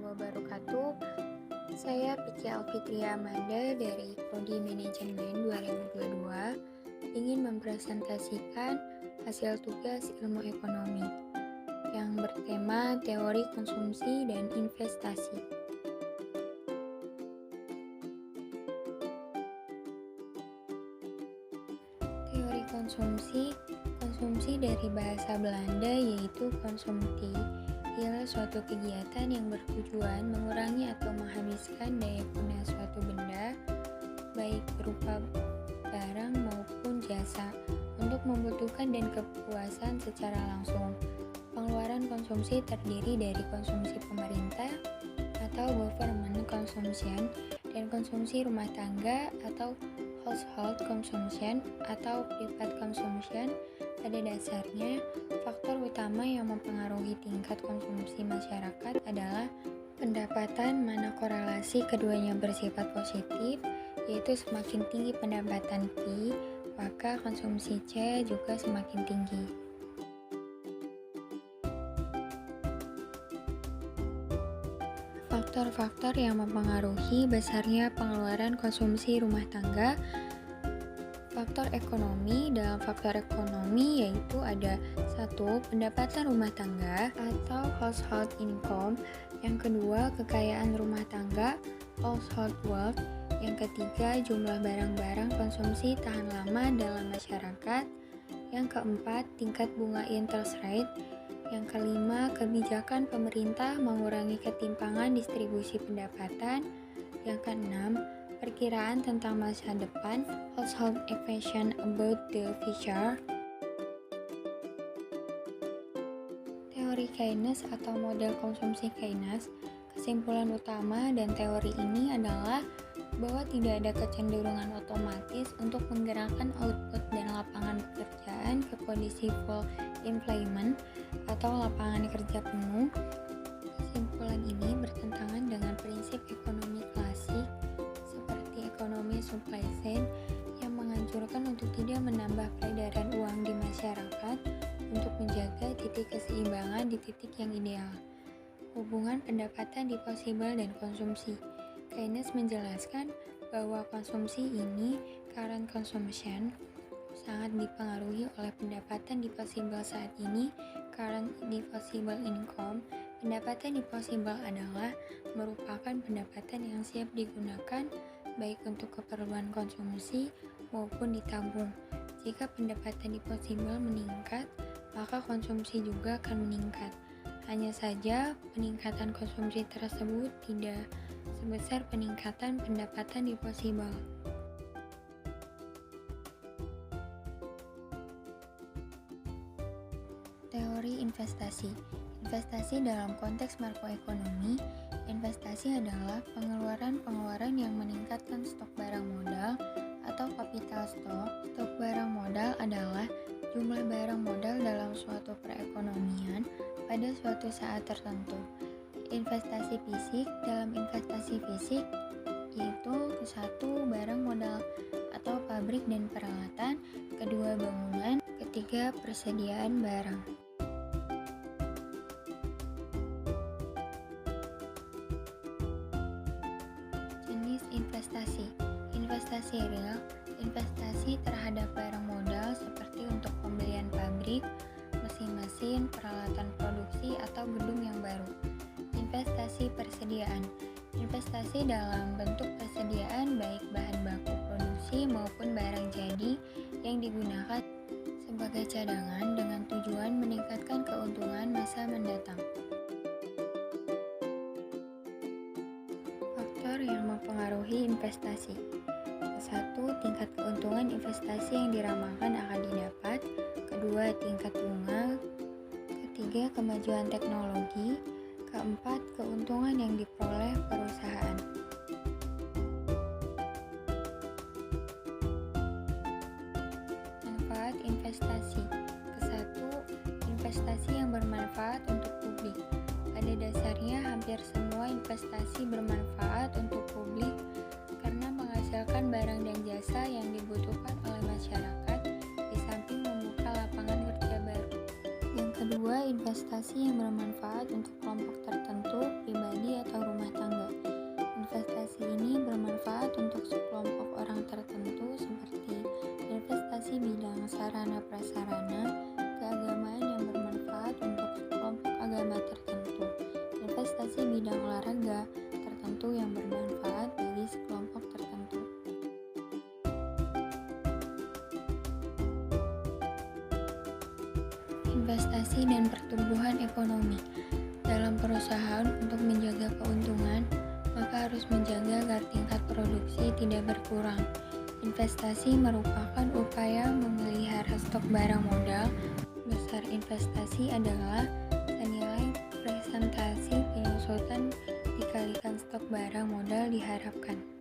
wabarakatuh. Saya Piki Alfitria Amanda dari Prodi Manajemen 2022 ingin mempresentasikan hasil tugas ilmu ekonomi yang bertema teori konsumsi dan investasi. Teori konsumsi dari bahasa Belanda yaitu konsumti, ialah suatu kegiatan yang bertujuan mengurangi atau menghabiskan daya guna suatu benda, baik berupa barang maupun jasa, untuk membutuhkan dan kepuasan secara langsung. Pengeluaran konsumsi terdiri dari konsumsi pemerintah atau government consumption dan konsumsi rumah tangga atau household consumption atau private consumption. Pada dasarnya, faktor utama yang mempengaruhi tingkat konsumsi masyarakat adalah pendapatan, mana korelasi keduanya bersifat positif, yaitu semakin tinggi pendapatan P, maka konsumsi C juga semakin tinggi. Faktor-faktor yang mempengaruhi besarnya pengeluaran konsumsi rumah tangga. Faktor ekonomi, dalam faktor ekonomi yaitu ada 1. Pendapatan rumah tangga atau household income. Yang kedua, kekayaan rumah tangga, household wealth. Yang ketiga, jumlah barang-barang konsumsi tahan lama dalam masyarakat. Yang keempat, tingkat bunga interest rate. Yang kelima, kebijakan pemerintah mengurangi ketimpangan distribusi pendapatan. Yang keenam, perkiraan tentang masa depan, household equation about the future. Teori Keynes atau model konsumsi Keynes. Kesimpulan utama dan teori ini adalah bahwa tidak ada kecenderungan otomatis untuk menggerakkan output dan lapangan pekerjaan ke kondisi full employment atau lapangan kerja penuh. Kesimpulan ini bertentangan dengan prinsip ekonomi klasik seperti ekonomi supply chain yang menganjurkan untuk tidak menambah peredaran uang di masyarakat untuk menjaga titik keseimbangan di titik yang ideal. Hubungan pendapatan disposable dan konsumsi. Keynes menjelaskan bahwa konsumsi ini, current consumption, sangat dipengaruhi oleh pendapatan disposable saat ini, current disposable income. Pendapatan disposable adalah merupakan pendapatan yang siap digunakan baik untuk keperluan konsumsi maupun ditabung. Jika pendapatan disposable meningkat, maka konsumsi juga akan meningkat. Hanya saja peningkatan konsumsi tersebut tidak sebesar peningkatan pendapatan disposable. Teori investasi. Investasi dalam konteks makroekonomi, investasi adalah pengeluaran yang meningkatkan stok barang modal atau capital stock. Stok barang modal adalah jumlah barang modal dalam suatu perekonomian pada suatu saat tertentu. Investasi fisik. Dalam investasi fisik yaitu 1. Barang modal atau pabrik dan peralatan, kedua bangunan, ketiga persediaan barang. Jenis investasi. Investasi real, investasi terhadap barang modal seperti untuk pembelian pabrik, mesin-mesin, peralatan produksi atau gedung yang baru. Investasi persediaan. Investasi dalam bentuk persediaan baik bahan baku produksi maupun barang jadi yang digunakan sebagai cadangan dengan tujuan meningkatkan keuntungan masa mendatang. Faktor yang mempengaruhi investasi. 1. Tingkat keuntungan investasi yang diramalkan akan didapat. Kedua, tingkat bunga. Ketiga, kemajuan teknologi. Keempat, keuntungan yang diperoleh perusahaan. Manfaat investasi. Ke-1, investasi yang bermanfaat untuk publik. Pada dasarnya, hampir semua investasi bermanfaat untuk publik karena menghasilkan barang dan jasa yang dibutuhkan oleh masyarakat, di samping membuka lapangan kerja baru. Yang kedua, investasi yang bermanfaat untuk kelompok tertentu, pribadi atau investasi dan pertumbuhan ekonomi. Dalam perusahaan untuk menjaga keuntungan, maka harus menjaga agar tingkat produksi tidak berkurang. Investasi merupakan upaya memelihara stok barang modal. Dasar investasi adalah senilai presentasi penyusutan dikalikan stok barang modal diharapkan.